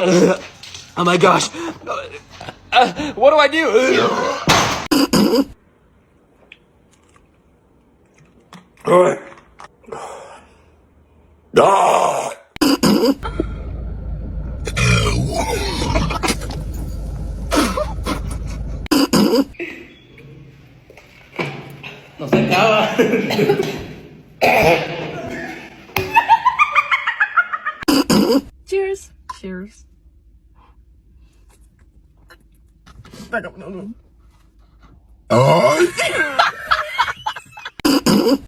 Oh my gosh. What do I do? No se acaba. Cheers. Cheers. I don't know.